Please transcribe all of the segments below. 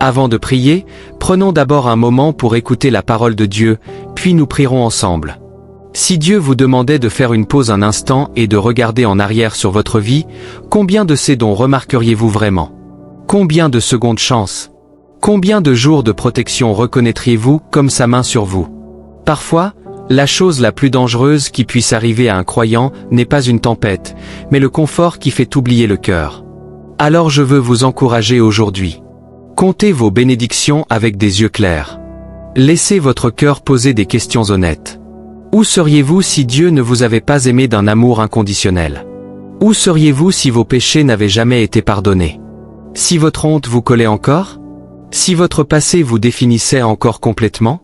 Avant de prier, prenons d'abord un moment pour écouter la parole de Dieu, puis nous prierons ensemble. Si Dieu vous demandait de faire une pause un instant et de regarder en arrière sur votre vie, combien de ces dons remarqueriez-vous vraiment? Combien de secondes chance? Combien de jours de protection reconnaîtriez-vous comme sa main sur vous? Parfois, la chose la plus dangereuse qui puisse arriver à un croyant n'est pas une tempête, mais le confort qui fait oublier le cœur. Alors je veux vous encourager aujourd'hui. Comptez vos bénédictions avec des yeux clairs. Laissez votre cœur poser des questions honnêtes. Où seriez-vous si Dieu ne vous avait pas aimé d'un amour inconditionnel? Où seriez-vous si vos péchés n'avaient jamais été pardonnés? Si votre honte vous collait encore? Si votre passé vous définissait encore complètement?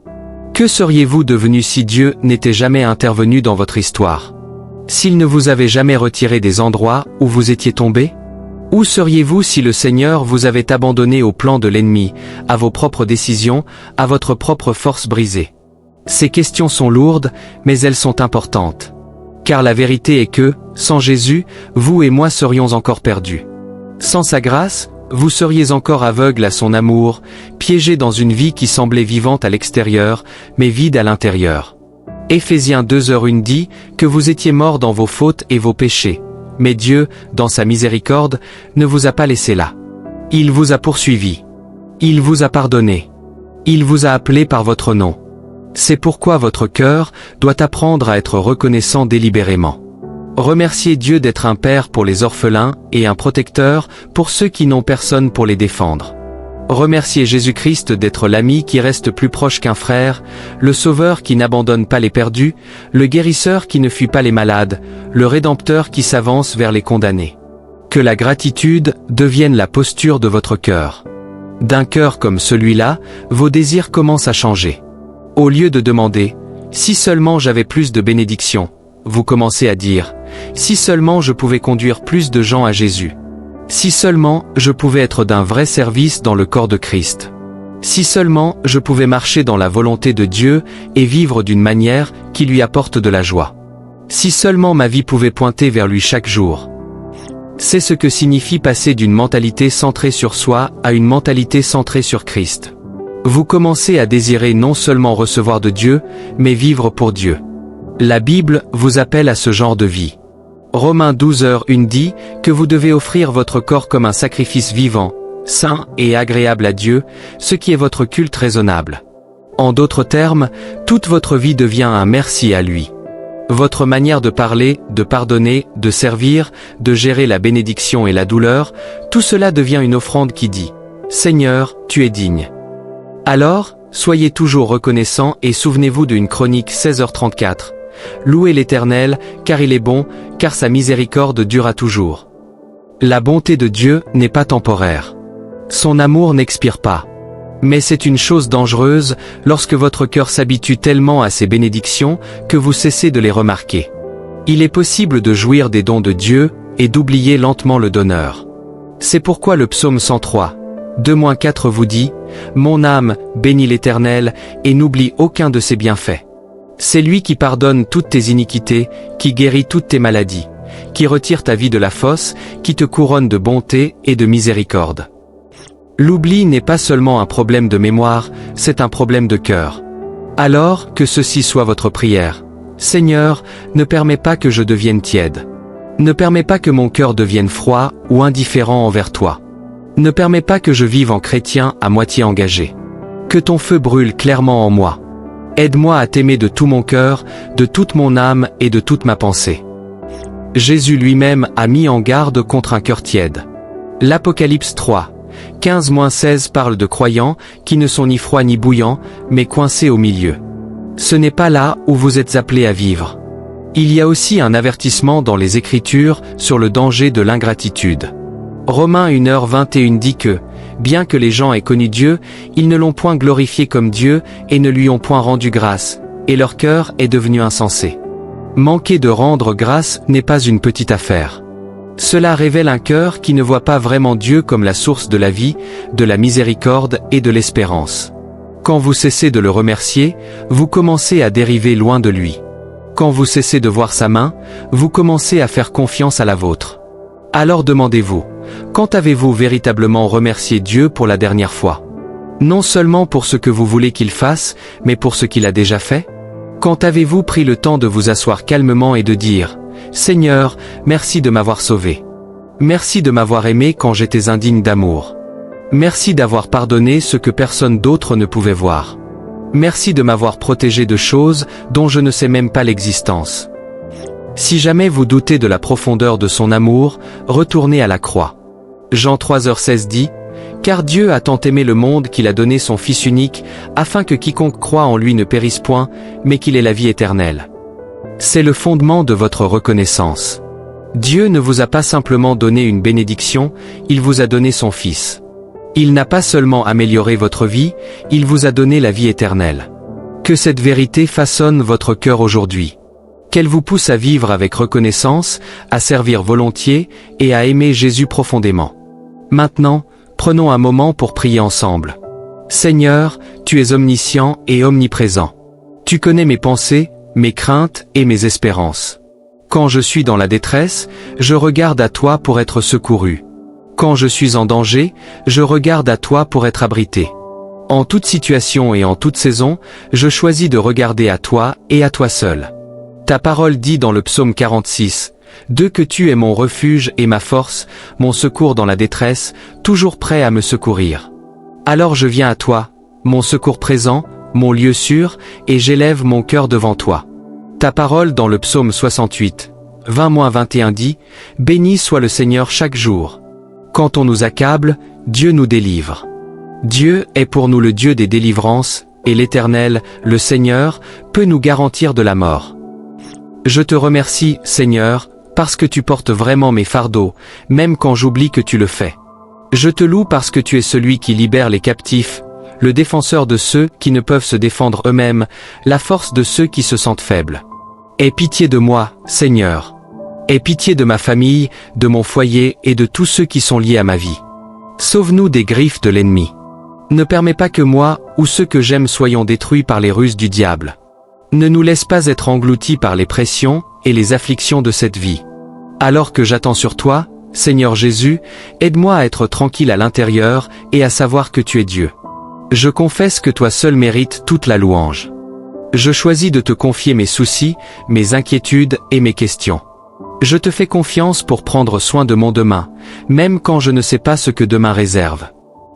Que seriez-vous devenu si Dieu n'était jamais intervenu dans votre histoire? S'il ne vous avait jamais retiré des endroits où vous étiez tombé? Où seriez-vous si le Seigneur vous avait abandonné au plan de l'ennemi, à vos propres décisions, à votre propre force brisée? Ces questions sont lourdes, mais elles sont importantes. Car la vérité est que, sans Jésus, vous et moi serions encore perdus. Sans sa grâce, vous seriez encore aveugles à son amour, piégés dans une vie qui semblait vivante à l'extérieur, mais vide à l'intérieur. Éphésiens 2:1 dit que vous étiez morts dans vos fautes et vos péchés. Mais Dieu, dans sa miséricorde, ne vous a pas laissé là. Il vous a poursuivi. Il vous a pardonné. Il vous a appelé par votre nom. C'est pourquoi votre cœur doit apprendre à être reconnaissant délibérément. Remerciez Dieu d'être un père pour les orphelins et un protecteur pour ceux qui n'ont personne pour les défendre. Remerciez Jésus-Christ d'être l'ami qui reste plus proche qu'un frère, le sauveur qui n'abandonne pas les perdus, le guérisseur qui ne fuit pas les malades, le rédempteur qui s'avance vers les condamnés. Que la gratitude devienne la posture de votre cœur. D'un cœur comme celui-là, vos désirs commencent à changer. Au lieu de demander « Si seulement j'avais plus de bénédictions », vous commencez à dire « Si seulement je pouvais conduire plus de gens à Jésus ». Si seulement je pouvais être d'un vrai service dans le corps de Christ. Si seulement je pouvais marcher dans la volonté de Dieu et vivre d'une manière qui lui apporte de la joie. Si seulement ma vie pouvait pointer vers lui chaque jour. C'est ce que signifie passer d'une mentalité centrée sur soi à une mentalité centrée sur Christ. Vous commencez à désirer non seulement recevoir de Dieu, mais vivre pour Dieu. La Bible vous appelle à ce genre de vie. Romains 12:1 dit que vous devez offrir votre corps comme un sacrifice vivant, saint et agréable à Dieu, ce qui est votre culte raisonnable. En d'autres termes, toute votre vie devient un merci à lui. Votre manière de parler, de pardonner, de servir, de gérer la bénédiction et la douleur, tout cela devient une offrande qui dit « Seigneur, tu es digne ». Alors, soyez toujours reconnaissants et souvenez-vous d'une Chronique 16h34. Louez l'Éternel, car il est bon, car sa miséricorde durera toujours. La bonté de Dieu n'est pas temporaire. Son amour n'expire pas. Mais c'est une chose dangereuse lorsque votre cœur s'habitue tellement à ses bénédictions que vous cessez de les remarquer. Il est possible de jouir des dons de Dieu et d'oublier lentement le donneur. C'est pourquoi le psaume 103, 2-4 vous dit « Mon âme, bénis l'Éternel, et n'oublie aucun de ses bienfaits. C'est lui qui pardonne toutes tes iniquités, qui guérit toutes tes maladies, qui retire ta vie de la fosse, qui te couronne de bonté et de miséricorde. » L'oubli n'est pas seulement un problème de mémoire, c'est un problème de cœur. Alors, que ceci soit votre prière. Seigneur, ne permets pas que je devienne tiède. Ne permets pas que mon cœur devienne froid ou indifférent envers toi. Ne permets pas que je vive en chrétien à moitié engagé. Que ton feu brûle clairement en moi. Aide-moi à t'aimer de tout mon cœur, de toute mon âme et de toute ma pensée. Jésus lui-même a mis en garde contre un cœur tiède. L'Apocalypse 3, 15-16 parle de croyants qui ne sont ni froids ni bouillants, mais coincés au milieu. Ce n'est pas là où vous êtes appelés à vivre. Il y a aussi un avertissement dans les Écritures sur le danger de l'ingratitude. Romains 1h21 dit que, bien que les gens aient connu Dieu, ils ne l'ont point glorifié comme Dieu et ne lui ont point rendu grâce, et leur cœur est devenu insensé. Manquer de rendre grâce n'est pas une petite affaire. Cela révèle un cœur qui ne voit pas vraiment Dieu comme la source de la vie, de la miséricorde et de l'espérance. Quand vous cessez de le remercier, vous commencez à dériver loin de lui. Quand vous cessez de voir sa main, vous commencez à faire confiance à la vôtre. Alors demandez-vous, quand avez-vous véritablement remercié Dieu pour la dernière fois? Non seulement pour ce que vous voulez qu'il fasse, mais pour ce qu'il a déjà fait? Quand avez-vous pris le temps de vous asseoir calmement et de dire « Seigneur, merci de m'avoir sauvé. Merci de m'avoir aimé quand j'étais indigne d'amour. Merci d'avoir pardonné ce que personne d'autre ne pouvait voir. Merci de m'avoir protégé de choses dont je ne sais même pas l'existence. » Si jamais vous doutez de la profondeur de son amour, retournez à la croix. Jean 3h16 dit « Car Dieu a tant aimé le monde qu'il a donné son Fils unique, afin que quiconque croit en lui ne périsse point, mais qu'il ait la vie éternelle. » C'est le fondement de votre reconnaissance. Dieu ne vous a pas simplement donné une bénédiction, il vous a donné son Fils. Il n'a pas seulement amélioré votre vie, il vous a donné la vie éternelle. Que cette vérité façonne votre cœur aujourd'hui. Qu'elle vous pousse à vivre avec reconnaissance, à servir volontiers et à aimer Jésus profondément. Maintenant, prenons un moment pour prier ensemble. Seigneur, tu es omniscient et omniprésent. Tu connais mes pensées, mes craintes et mes espérances. Quand je suis dans la détresse, je regarde à toi pour être secouru. Quand je suis en danger, je regarde à toi pour être abrité. En toute situation et en toute saison, je choisis de regarder à toi et à toi seul. Ta parole dit dans le psaume 46, « De que tu es mon refuge et ma force, mon secours dans la détresse, toujours prêt à me secourir. Alors je viens à toi, mon secours présent, mon lieu sûr, et j'élève mon cœur devant toi. » Ta parole dans le psaume 68, 20-21 dit, « Béni soit le Seigneur chaque jour. Quand on nous accable, Dieu nous délivre. Dieu est pour nous le Dieu des délivrances, et l'Éternel, le Seigneur, peut nous garantir de la mort. Je te remercie, Seigneur, parce que tu portes vraiment mes fardeaux, même quand j'oublie que tu le fais. Je te loue parce que tu es celui qui libère les captifs, le défenseur de ceux qui ne peuvent se défendre eux-mêmes, la force de ceux qui se sentent faibles. Aie pitié de moi, Seigneur. Aie pitié de ma famille, de mon foyer et de tous ceux qui sont liés à ma vie. Sauve-nous des griffes de l'ennemi. Ne permets pas que moi, ou ceux que j'aime soyons détruits par les ruses du diable. Ne nous laisse pas être engloutis par les pressions et les afflictions de cette vie. Alors que j'attends sur toi, Seigneur Jésus, aide-moi à être tranquille à l'intérieur et à savoir que tu es Dieu. Je confesse que toi seul mérites toute la louange. Je choisis de te confier mes soucis, mes inquiétudes et mes questions. Je te fais confiance pour prendre soin de mon demain, même quand je ne sais pas ce que demain réserve.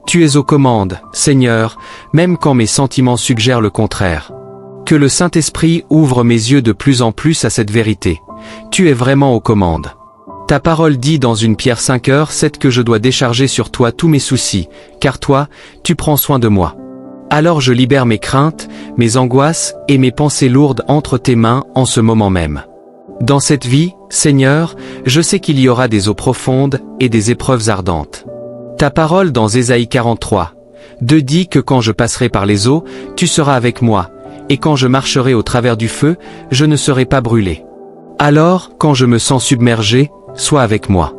Tu es aux commandes, Seigneur, même quand mes sentiments suggèrent le contraire. Que le Saint-Esprit ouvre mes yeux de plus en plus à cette vérité. Tu es vraiment aux commandes. Ta parole dit dans 1 Pierre 5h7 que je dois décharger sur toi tous mes soucis, car toi, tu prends soin de moi. Alors je libère mes craintes, mes angoisses et mes pensées lourdes entre tes mains en ce moment même. Dans cette vie, Seigneur, je sais qu'il y aura des eaux profondes et des épreuves ardentes. Ta parole dans Ésaïe 43, 2 dit que quand je passerai par les eaux, tu seras avec moi, et quand je marcherai au travers du feu, je ne serai pas brûlé. Alors, quand je me sens submergé, sois avec moi.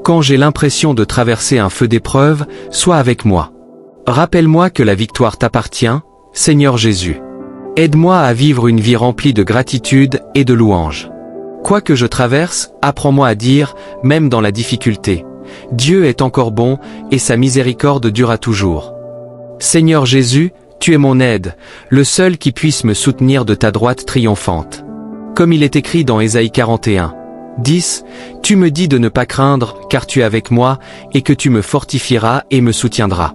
Quand j'ai l'impression de traverser un feu d'épreuve, sois avec moi. Rappelle-moi que la victoire t'appartient, Seigneur Jésus. Aide-moi à vivre une vie remplie de gratitude et de louange. Quoi que je traverse, apprends-moi à dire, même dans la difficulté, Dieu est encore bon et sa miséricorde durera toujours. Seigneur Jésus, tu es mon aide, le seul qui puisse me soutenir de ta droite triomphante. Comme il est écrit dans Ésaïe 41, 10, tu me dis de ne pas craindre, car tu es avec moi, et que tu me fortifieras et me soutiendras.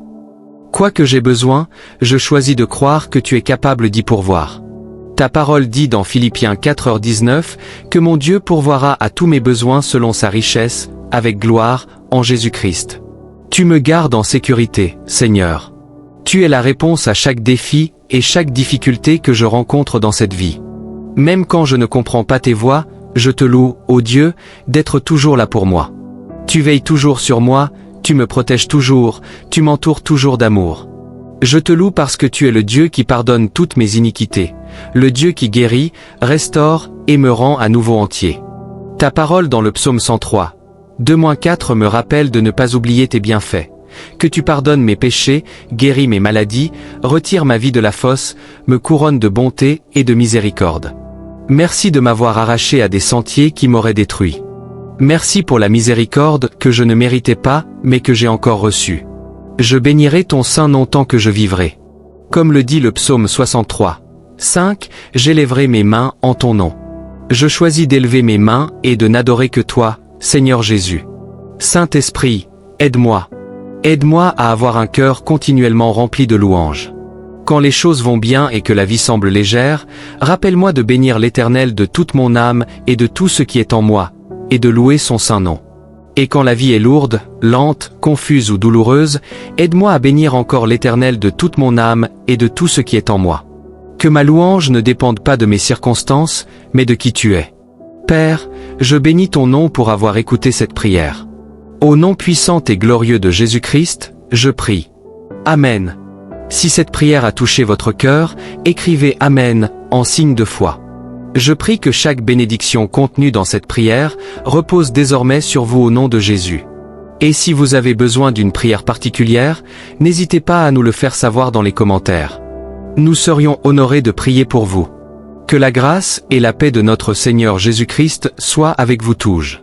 Quoi que j'ai besoin, je choisis de croire que tu es capable d'y pourvoir. Ta parole dit dans Philippiens 4h19 que mon Dieu pourvoira à tous mes besoins selon sa richesse, avec gloire, en Jésus-Christ. Tu me gardes en sécurité, Seigneur. Tu es la réponse à chaque défi et chaque difficulté que je rencontre dans cette vie. Même quand je ne comprends pas tes voies, je te loue, ô Dieu, d'être toujours là pour moi. Tu veilles toujours sur moi, tu me protèges toujours, tu m'entoures toujours d'amour. Je te loue parce que tu es le Dieu qui pardonne toutes mes iniquités, le Dieu qui guérit, restaure et me rend à nouveau entier. Ta parole dans le psaume 103, 2-4 me rappelle de ne pas oublier tes bienfaits, que tu pardonnes mes péchés, guéris mes maladies, retires ma vie de la fosse, me couronnes de bonté et de miséricorde. Merci de m'avoir arraché à des sentiers qui m'auraient détruit. Merci pour la miséricorde que je ne méritais pas, mais que j'ai encore reçue. Je bénirai ton saint nom tant que je vivrai. Comme le dit le psaume 63. 5. J'élèverai mes mains en ton nom. Je choisis d'élever mes mains et de n'adorer que toi, Seigneur Jésus. Saint-Esprit, aide-moi. Aide-moi à avoir un cœur continuellement rempli de louanges. Quand les choses vont bien et que la vie semble légère, rappelle-moi de bénir l'Éternel de toute mon âme et de tout ce qui est en moi, et de louer son saint nom. Et quand la vie est lourde, lente, confuse ou douloureuse, aide-moi à bénir encore l'Éternel de toute mon âme et de tout ce qui est en moi. Que ma louange ne dépende pas de mes circonstances, mais de qui tu es. Père, je bénis ton nom pour avoir écouté cette prière. Au nom puissant et glorieux de Jésus-Christ, je prie. Amen. Si cette prière a touché votre cœur, écrivez Amen en signe de foi. Je prie que chaque bénédiction contenue dans cette prière repose désormais sur vous au nom de Jésus. Et si vous avez besoin d'une prière particulière, n'hésitez pas à nous le faire savoir dans les commentaires. Nous serions honorés de prier pour vous. Que la grâce et la paix de notre Seigneur Jésus-Christ soient avec vous tous.